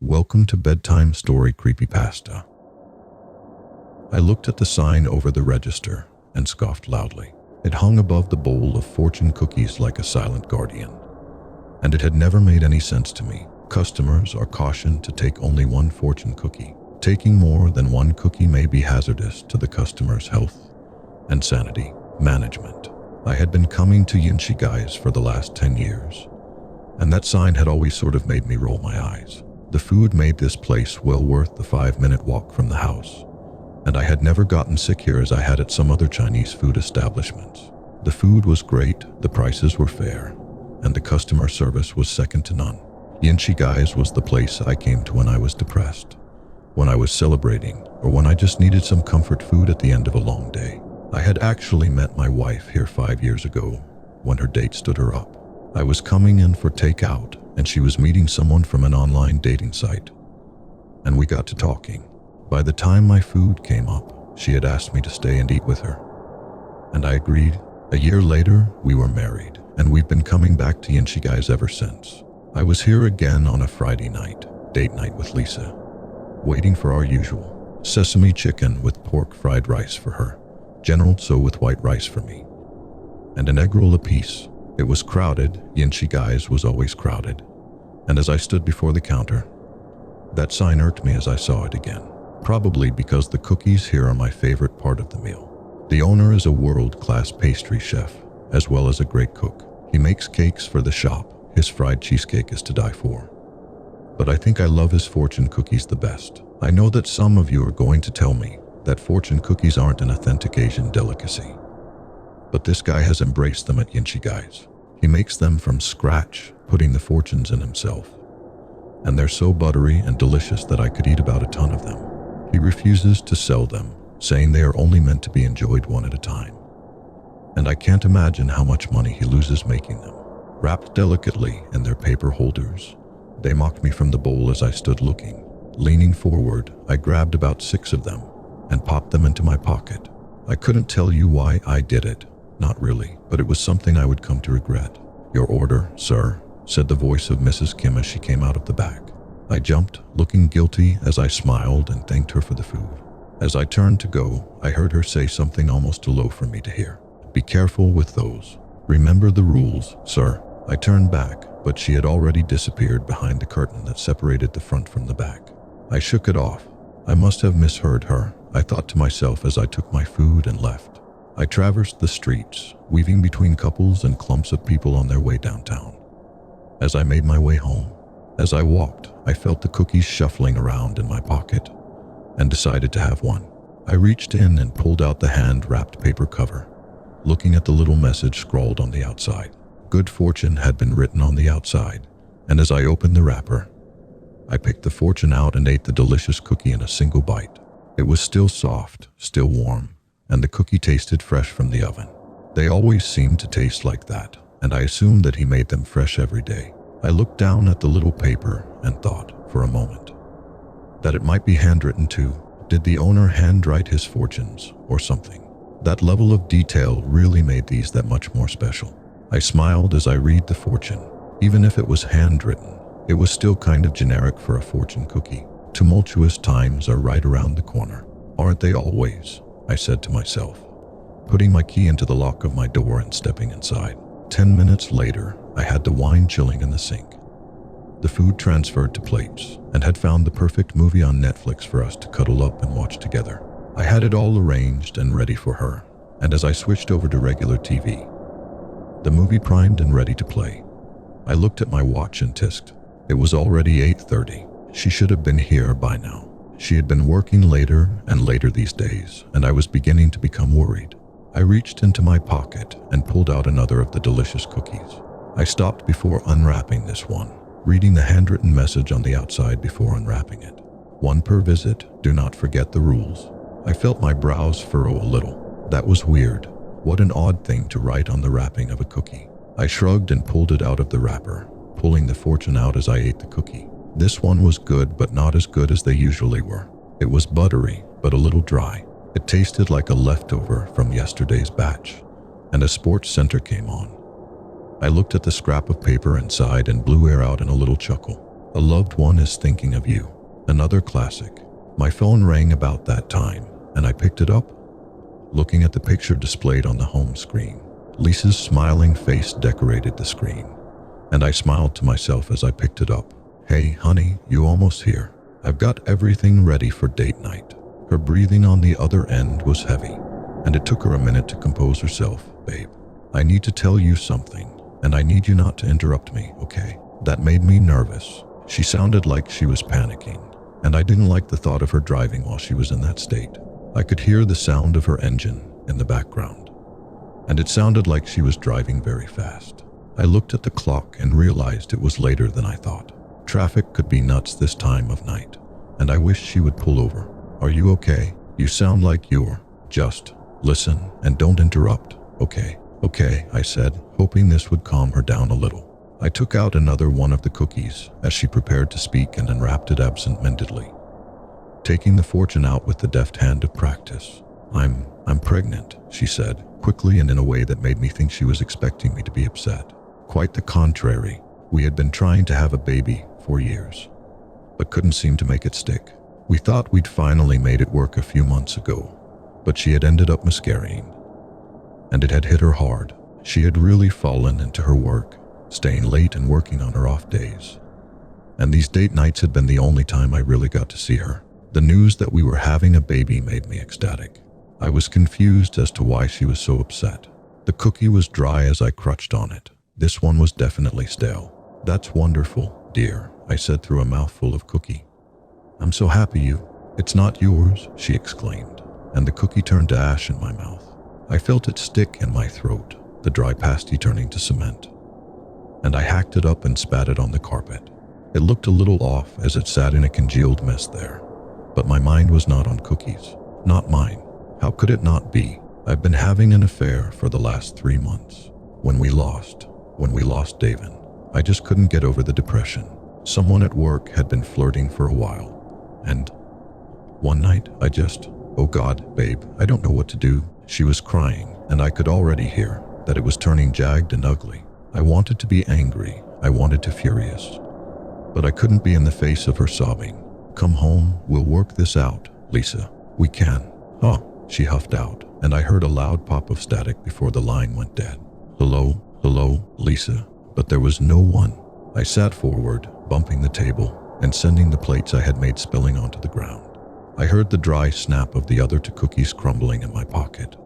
Welcome to Bedtime Story Creepypasta. I looked at the sign over the register and scoffed loudly. It hung above the bowl of fortune cookies like a silent guardian. And it had never made any sense to me. Customers are cautioned to take only one fortune cookie. Taking more than one cookie may be hazardous to the customer's health and sanity management. I had been coming to Yinshi Guys for the last 10 years, and that sign had always sort of made me roll my eyes. The food made this place well worth the 5-minute walk from the house, and I had never gotten sick here as I had at some other Chinese food establishments. The food was great, the prices were fair, and the customer service was second to none. Yinshi Guys was the place I came to when I was depressed, when I was celebrating, or when I just needed some comfort food at the end of a long day. I had actually met my wife here 5 years ago when her date stood her up. I was coming in for takeout, and she was meeting someone from an online dating site, and we got to talking. By the time my food came up, she had asked me to stay and eat with her, and I agreed. A year later, we were married, and we've been coming back to Yinshi Guys ever since. I was here again on a Friday night, date night with Lisa, waiting for our usual sesame chicken with pork fried rice for her, General Tso with white rice for me, and an egg roll apiece. It was crowded. Yinshi Guys was always crowded, and as I stood before the counter, that sign irked me as I saw it again. Probably because the cookies here are my favorite part of the meal. The owner is a world-class pastry chef, as well as a great cook. He makes cakes for the shop. His fried cheesecake is to die for. But I think I love his fortune cookies the best. I know that some of you are going to tell me that fortune cookies aren't an authentic Asian delicacy, but this guy has embraced them at Yinshi Guys. He makes them from scratch, putting the fortunes in himself, and they're so buttery and delicious that I could eat about a ton of them. He refuses to sell them, saying they are only meant to be enjoyed one at a time. And I can't imagine how much money he loses making them. Wrapped delicately in their paper holders, they mocked me from the bowl as I stood looking. Leaning forward, I grabbed about 6 of them and popped them into my pocket. I couldn't tell you why I did it, not really, but it was something I would come to regret. "Your order, sir," said the voice of Mrs. Kim as she came out of the back. I jumped, looking guilty as I smiled and thanked her for the food. As I turned to go, I heard her say something almost too low for me to hear. "Be careful with those. Remember the rules, sir." I turned back, but she had already disappeared behind the curtain that separated the front from the back. I shook it off. I must have misheard her, I thought to myself as I took my food and left. I traversed the streets, weaving between couples and clumps of people on their way downtown. As I made my way home, as I walked, I felt the cookies shuffling around in my pocket and decided to have one. I reached in and pulled out the hand-wrapped paper cover, looking at the little message scrawled on the outside. Good fortune had been written on the outside, and as I opened the wrapper, I picked the fortune out and ate the delicious cookie in a single bite. It was still soft, still warm, and the cookie tasted fresh from the oven. They always seemed to taste like that, and I assumed that he made them fresh every day. I looked down at the little paper and thought, for a moment, that it might be handwritten too. Did the owner handwrite his fortunes or something? That level of detail really made these that much more special. I smiled as I read the fortune. Even if it was handwritten, it was still kind of generic for a fortune cookie. Tumultuous times are right around the corner. Aren't they always? I said to myself, putting my key into the lock of my door and stepping inside. 10 minutes later, I had the wine chilling in the sink. The food transferred to plates, and had found the perfect movie on Netflix for us to cuddle up and watch together. I had it all arranged and ready for her, and as I switched over to regular TV, the movie primed and ready to play. I looked at my watch and tisked. It was already 8:30. She should have been here by now. She had been working later and later these days, and I was beginning to become worried. I reached into my pocket and pulled out another of the delicious cookies. I stopped before unwrapping this one, reading the handwritten message on the outside before unwrapping it. "One per visit, do not forget the rules." I felt my brows furrow a little. That was weird. What an odd thing to write on the wrapping of a cookie. I shrugged and pulled it out of the wrapper, pulling the fortune out as I ate the cookie. This one was good, but not as good as they usually were. It was buttery, but a little dry. It tasted like a leftover from yesterday's batch, and a sports center came on. I looked at the scrap of paper and sighed and blew air out in a little chuckle. A loved one is thinking of you. Another classic. My phone rang about that time, and I picked it up. Looking at the picture displayed on the home screen, Lisa's smiling face decorated the screen, and I smiled to myself as I picked it up. "Hey, honey, you almost here? I've got everything ready for date night." Her breathing on the other end was heavy, and it took her a minute to compose herself. "Babe, I need to tell you something, and I need you not to interrupt me, okay?" That made me nervous. She sounded like she was panicking, and I didn't like the thought of her driving while she was in that state. I could hear the sound of her engine in the background, and it sounded like she was driving very fast. I looked at the clock and realized it was later than I thought. Traffic could be nuts this time of night, and I wished she would pull over. "Are you okay? You sound like you're just listen and don't interrupt, okay?" "Okay," I said, hoping this would calm her down a little. I took out another one of the cookies as she prepared to speak and unwrapped it absent-mindedly, taking the fortune out with the deft hand of practice. I'm pregnant," she said, quickly and in a way that made me think she was expecting me to be upset. Quite the contrary. We had been trying to have a baby for years, but couldn't seem to make it stick. We thought we'd finally made it work a few months ago, but she had ended up miscarrying, and it had hit her hard. She had really fallen into her work, staying late and working on her off days, and these date nights had been the only time I really got to see her. The news that we were having a baby made me ecstatic. I was confused as to why she was so upset. The cookie was dry as I crutched on it. This one was definitely stale. "That's wonderful, dear," I said through a mouthful of cookie. "I'm so happy you—" "It's not yours," she exclaimed, and the cookie turned to ash in my mouth. I felt it stick in my throat, the dry pasty turning to cement, and I hacked it up and spat it on the carpet. It looked a little off as it sat in a congealed mess there, but my mind was not on cookies. Not mine. How could it not be? I've been having an affair for the last 3 months. When we lost David, I just couldn't get over the depression. Someone at work had been flirting for a while, and one night "Oh God, babe, I don't know what to do." She was crying, and I could already hear that it was turning jagged and ugly. I wanted to be angry. I wanted to furious, but I couldn't be in the face of her sobbing. "Come home, we'll work this out, Lisa. We can." "Oh," she huffed out, and I heard a loud pop of static before the line went dead. Hello, Lisa." But there was no one. I sat forward, bumping the table and sending the plates I had made spilling onto the ground. I heard the dry snap of the other 2 cookies crumbling in my pocket,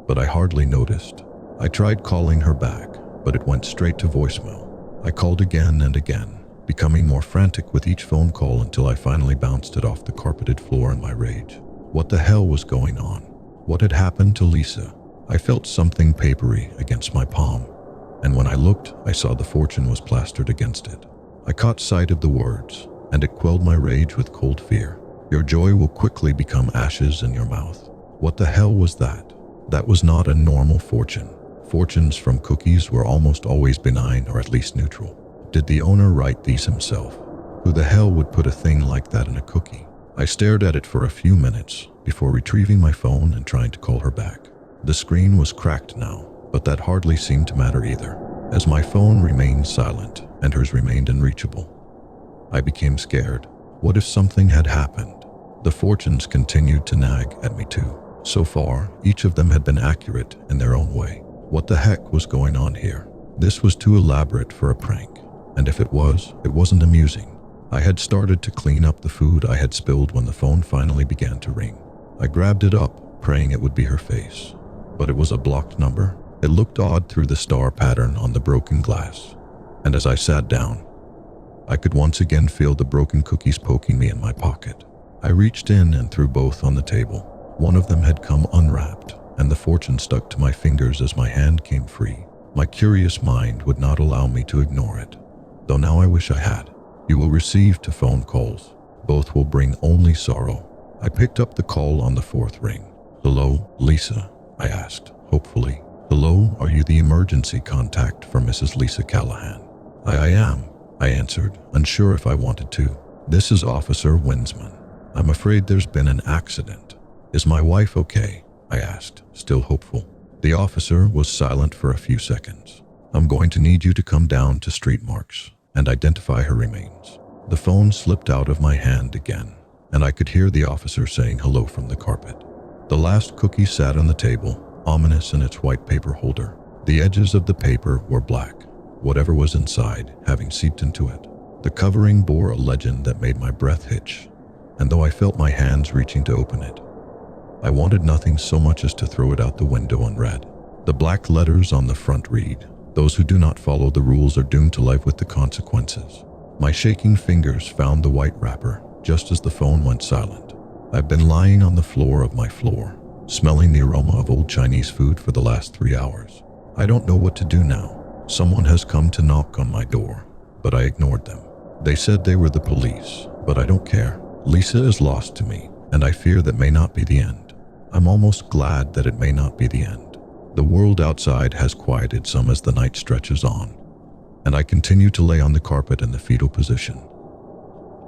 but I hardly noticed. I tried calling her back, but it went straight to voicemail. I called again and again, becoming more frantic with each phone call until I finally bounced it off the carpeted floor in my rage. What the hell was going on? What had happened to Lisa? I felt something papery against my palm, and when I looked, I saw the fortune was plastered against it. I caught sight of the words, and it quelled my rage with cold fear. "Your joy will quickly become ashes in your mouth." What the hell was that? That was not a normal fortune. Fortunes from cookies were almost always benign or at least neutral. Did the owner write these himself? Who the hell would put a thing like that in a cookie? I stared at it for a few minutes before retrieving my phone and trying to call her back. The screen was cracked now, but that hardly seemed to matter either, as my phone remained silent and hers remained unreachable. I became scared. What if something had happened? The fortunes continued to nag at me too. So far, each of them had been accurate in their own way. What the heck was going on here? This was too elaborate for a prank, and if it wasn't amusing. I had started to clean up the food I had spilled when the phone finally began to ring. I grabbed it up, praying it would be her face, but it was a blocked number. It looked odd through the star pattern on the broken glass, and as I sat down, I could once again feel the broken cookies poking me in my pocket. I reached in and threw both on the table. One of them had come unwrapped, and the fortune stuck to my fingers as my hand came free. My curious mind would not allow me to ignore it, though now I wish I had. "You will receive 2 phone calls. Both will bring only sorrow." I picked up the call on the 4th ring. "Hello, Lisa?" I asked, hopefully. "Hello, are you the emergency contact for Mrs. Lisa Callahan?" I am," I answered, unsure if I wanted to. "This is Officer Winsman. I'm afraid there's been an accident. Is my wife okay?" I asked, still hopeful. The officer was silent for a few seconds. "I'm going to need you to come down to Street Marks and identify her remains. The phone slipped out of my hand again, and I could hear the officer saying hello from the carpet. The last cookie sat on the table, ominous in its white paper holder. The edges of the paper were black, whatever was inside having seeped into it. The covering bore a legend that made my breath hitch, and though I felt my hands reaching to open it, I wanted nothing so much as to throw it out the window unread. The black letters on the front read, "Those who do not follow the rules are doomed to life with the consequences." My shaking fingers found the white wrapper just as the phone went silent. I've been lying on the floor of my floor, smelling the aroma of old Chinese food for the last 3 hours. I don't know what to do now. Someone has come to knock on my door, but I ignored them. They said they were the police, but I don't care. Lisa is lost to me, and I fear that may not be the end. I'm almost glad that it may not be the end. The world outside has quieted some as the night stretches on, and I continue to lay on the carpet in the fetal position,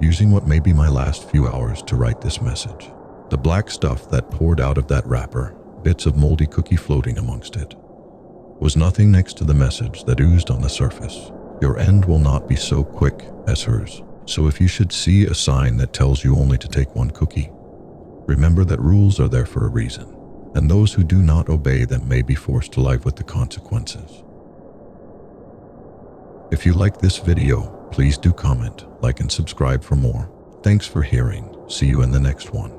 using what may be my last few hours to write this message. The black stuff that poured out of that wrapper, bits of moldy cookie floating amongst it, was nothing next to the message that oozed on the surface. Your end will not be so quick as hers. So if you should see a sign that tells you only to take one cookie, remember that rules are there for a reason, and those who do not obey them may be forced to live with the consequences. If you like this video, please do comment, like, and subscribe for more. Thanks for hearing. See you in the next one.